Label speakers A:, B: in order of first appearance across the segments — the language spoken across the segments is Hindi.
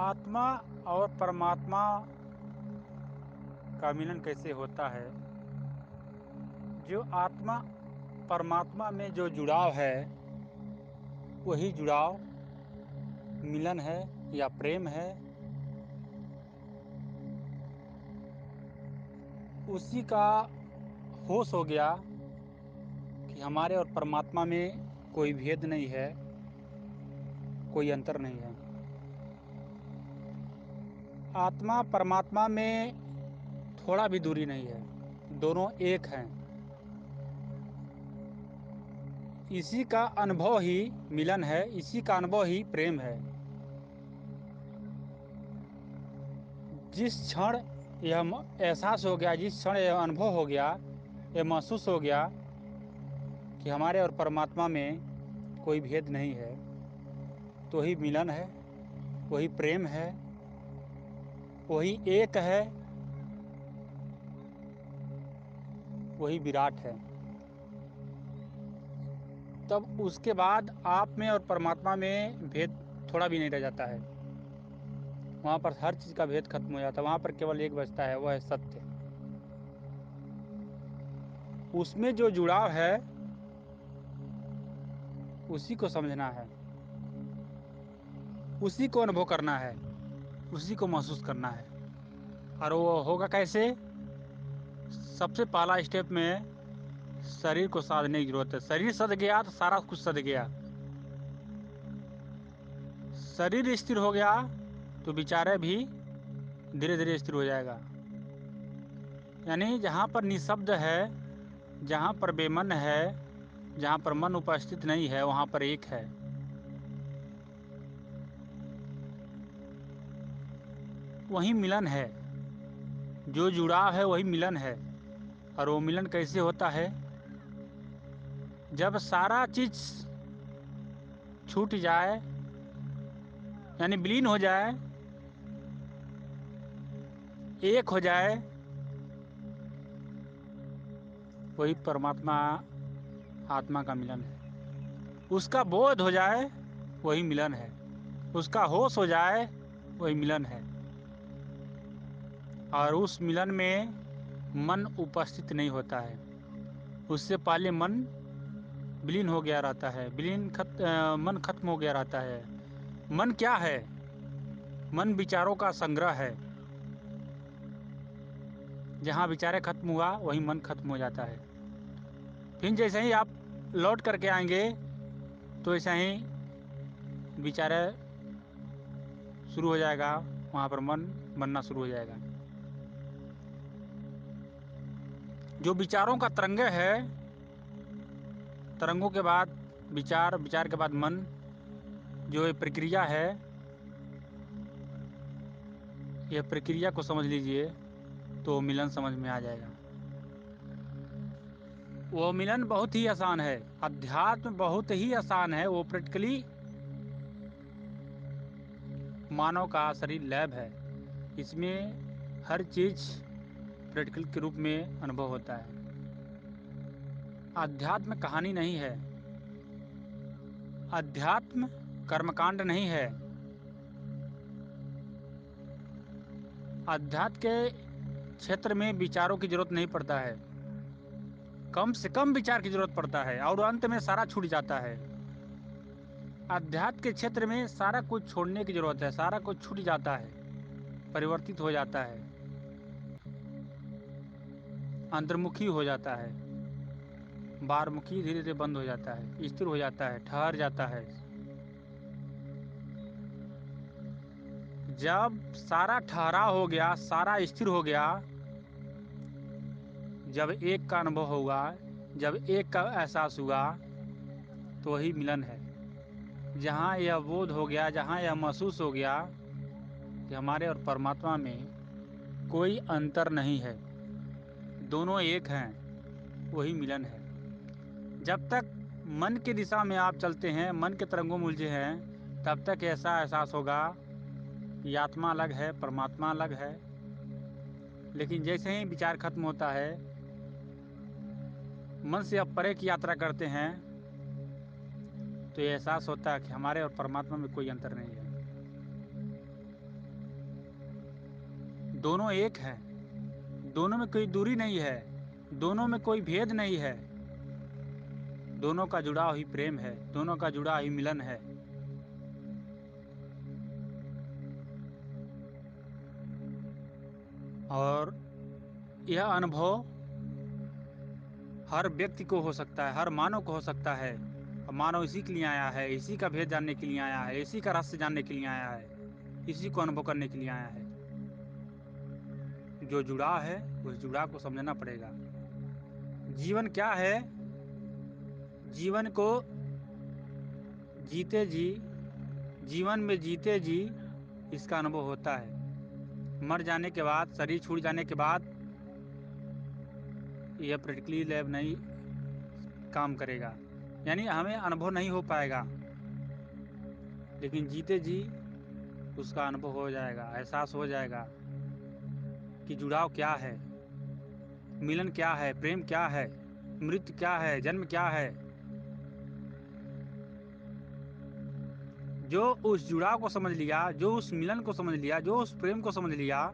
A: आत्मा और परमात्मा का मिलन कैसे होता है। जो आत्मा परमात्मा में जो जुड़ाव है वही जुड़ाव मिलन है या प्रेम है। उसी का होश हो गया कि हमारे और परमात्मा में कोई भेद नहीं है, कोई अंतर नहीं है। आत्मा परमात्मा में थोड़ा भी दूरी नहीं है, दोनों एक हैं। इसी का अनुभव ही मिलन है, इसी का अनुभव ही प्रेम है। जिस क्षण यह एहसास हो गया, जिस क्षण यह अनुभव हो गया, यह महसूस हो गया कि हमारे और परमात्मा में कोई भेद नहीं है, तो ही मिलन है, वही प्रेम है, वही एक है, वही विराट है। तब उसके बाद आप में और परमात्मा में भेद थोड़ा भी नहीं रह जाता है। वहाँ पर हर चीज़ का भेद खत्म हो जाता है। वहाँ पर केवल एक बचता है, वह है सत्य। उसमें जो जुड़ाव है उसी को समझना है, उसी को अनुभव करना है, उसी को महसूस करना है। और वो होगा कैसे? सबसे पहला स्टेप में शरीर को साधने की जरूरत है। शरीर सध गया तो सारा कुछ सध गया। शरीर स्थिर हो गया तो विचार भी धीरे धीरे स्थिर हो जाएगा। यानी जहाँ पर निशब्द है, जहाँ पर बेमन है, जहाँ पर मन उपस्थित नहीं है, वहाँ पर एक है। वही मिलन है। जो जुड़ाव है वही मिलन है। और वो मिलन कैसे होता है? जब सारा चीज छूट जाए, यानी विलीन हो जाए, एक हो जाए, वही परमात्मा आत्मा का मिलन है। उसका बोध हो जाए वही मिलन है। उसका होश हो जाए वही मिलन है। और उस मिलन में मन उपस्थित नहीं होता है। उससे पहले मन विलीन हो गया रहता है, मन खत्म हो गया रहता है। मन क्या है? मन विचारों का संग्रह है। जहाँ विचारें खत्म हुआ वही मन खत्म हो जाता है। फिर जैसे ही आप लौट करके आएंगे तो ऐसा ही विचारें शुरू हो जाएगा, वहाँ पर मन बनना शुरू हो जाएगा। जो विचारों का तरंग है, तरंगों के बाद विचार, विचार के बाद मन, जो ये प्रक्रिया है, यह प्रक्रिया को समझ लीजिए तो मिलन समझ में आ जाएगा। वो मिलन बहुत ही आसान है। अध्यात्म बहुत ही आसान है। वो प्रैक्टिकली मानव का शरीर लैब है। इसमें हर चीज प्रैक्टिकल के रूप में अनुभव होता है। अध्यात्म कहानी नहीं है। अध्यात्म कर्मकांड नहीं है। अध्यात्म के क्षेत्र में विचारों की जरूरत नहीं पड़ता है। कम से कम विचार की जरूरत पड़ता है और अंत में सारा छूट जाता है। अध्यात्म के क्षेत्र में सारा कुछ छोड़ने की जरूरत है। सारा कुछ छूट जाता है, परिवर्तित हो जाता है, अंतर्मुखी हो जाता है, बाहरमुखी धीरे धीरे बंद हो जाता है, स्थिर हो जाता है, ठहर जाता है। जब सारा ठहराव हो गया, सारा स्थिर हो गया, जब एक का अनुभव होगा, जब एक का एहसास हुआ, तो वही मिलन है। जहाँ यह बोध हो गया, जहाँ यह महसूस हो गया कि हमारे और परमात्मा में कोई अंतर नहीं है, दोनों एक हैं, वही मिलन है। जब तक मन की दिशा में आप चलते हैं, मन के तरंगों में उलझे हैं, तब तक ऐसा एहसास होगा कि आत्मा अलग है, परमात्मा अलग है। लेकिन जैसे ही विचार खत्म होता है, मन से अब परे की यात्रा करते हैं, तो ये एहसास होता है कि हमारे और परमात्मा में कोई अंतर नहीं है। दोनों एक हैं, दोनों में कोई दूरी नहीं है, दोनों में कोई भेद नहीं है, दोनों का जुड़ाव ही प्रेम है, दोनों का जुड़ाव ही मिलन है। और यह अनुभव हर व्यक्ति को हो सकता है, हर मानव को हो सकता है। मानव इसी के लिए आया है, इसी का भेद जानने के लिए आया है, इसी का रहस्य जानने के लिए आया है, इसी को अनुभव करने के लिए आया है। जो जुड़ाव है उस जुड़ाव को समझना पड़ेगा। जीवन क्या है? जीवन को जीते जी, जीवन में जीते जी इसका अनुभव होता है। मर जाने के बाद, शरीर छूट जाने के बाद यह प्रैक्टिकली लैब नहीं काम करेगा, यानी हमें अनुभव नहीं हो पाएगा। लेकिन जीते जी उसका अनुभव हो जाएगा, एहसास हो जाएगा कि जुड़ाव क्या है, मिलन क्या है, प्रेम क्या है, मृत्यु क्या है, जन्म क्या है। जो उस जुड़ाव को समझ लिया, जो उस मिलन को समझ लिया, जो उस प्रेम को समझ लिया,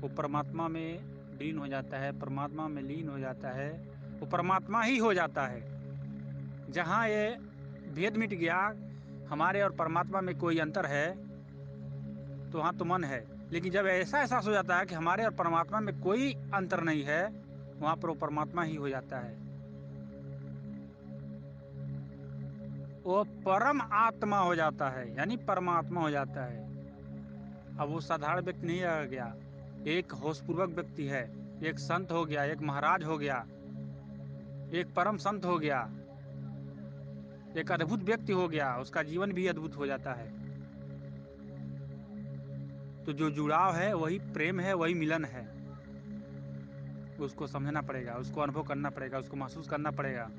A: वो परमात्मा में लीन हो जाता है, परमात्मा में लीन हो जाता है, वो परमात्मा ही हो जाता है। जहाँ ये भेद मिट गया, हमारे और परमात्मा में कोई अंतर है, तो वहाँ तो मन है। लेकिन जब ऐसा एहसास हो जाता है कि हमारे और परमात्मा में कोई अंतर नहीं है, वहाँ पर वो परमात्मा ही हो जाता है, वो परम आत्मा हो जाता है, यानी परमात्मा हो जाता है। अब वो साधारण व्यक्ति नहीं रह गया, एक होशपूर्वक व्यक्ति है, एक संत हो गया, एक महाराज हो गया, एक परम संत हो गया, एक अद्भुत व्यक्ति हो गया, उसका जीवन भी अद्भुत हो जाता है। तो जो जुड़ाव है वही प्रेम है, वही मिलन है। उसको समझना पड़ेगा, उसको अनुभव करना पड़ेगा, उसको महसूस करना पड़ेगा।